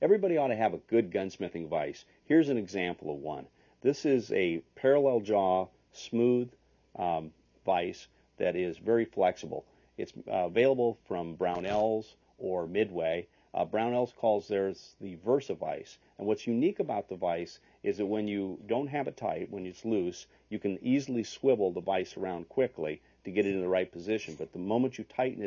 Everybody ought to have a good gunsmithing vise. Here's an example of one. This is a parallel jaw, smooth vise that is very flexible. It's available from Brownells or Midway. Brownells calls theirs the Versa vise. And what's unique about the vise is that when you don't have it tight, when it's loose, you can easily swivel the vise around quickly to get it in the right position. But the moment you tighten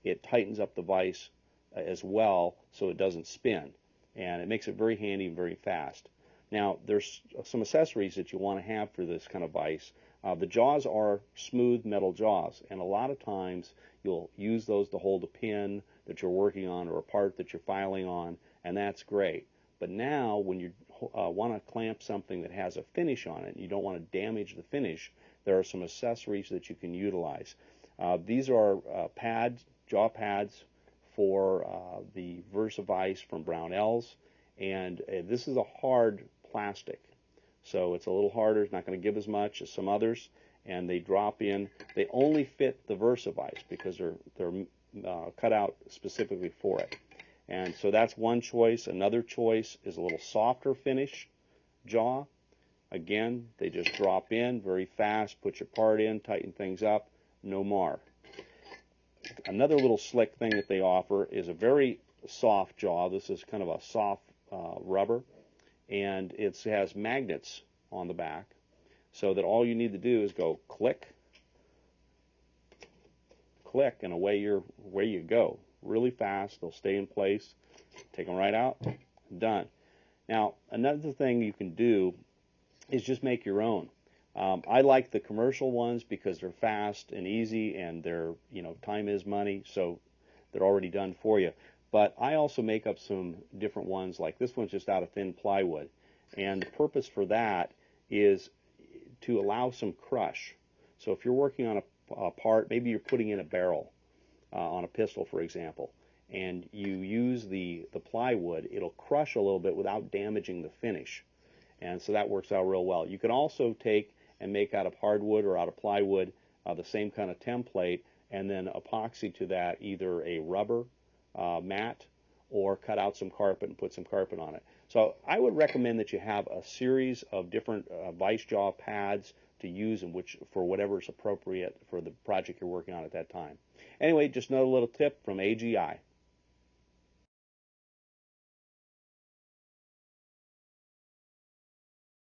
it tightens up the vise as well so it doesn't spin. And it makes it very handy and very fast. Now, there's some accessories that you want to have for this kind of vise. The jaws are smooth metal jaws, and a lot of times you'll use those to hold a pin that you're working on or a part that you're filing on, and that's great. But now, when you want to clamp something that has a finish on it, and you don't want to damage the finish, there are some accessories that you can utilize. These are jaw pads for the Versa vise from Brownells, and this is a hard plastic. So it's a little harder. It's not going to give as much as some others, and they drop in. They only fit the Versa vise because they're cut out specifically for it. And so that's one choice. Another choice is a little softer finish jaw. Again, they just drop in very fast, put your part in, tighten things up, no mar. Another little slick thing that they offer is a very soft jaw. This is kind of a soft rubber, and it has magnets on the back so that all you need to do is go click, click, and away you go. Really fast. They'll stay in place. Take them right out. Done. Now, another thing you can do is just make your own. I like the commercial ones because they're fast and easy, and they're, time is money, so they're already done for you. But I also make up some different ones, like this one's just out of thin plywood. And the purpose for that is to allow some crush. So if you're working on a part, maybe you're putting in a barrel on a pistol, for example, and you use the plywood, it'll crush a little bit without damaging the finish. And so that works out real well. You can also take and make out of hardwood or out of plywood the same kind of template, and then epoxy to that either a rubber mat or cut out some carpet and put some carpet on it. So I would recommend that you have a series of different vise jaw pads to use for whatever is appropriate for the project you're working on at that time. Anyway, just another little tip from AGI.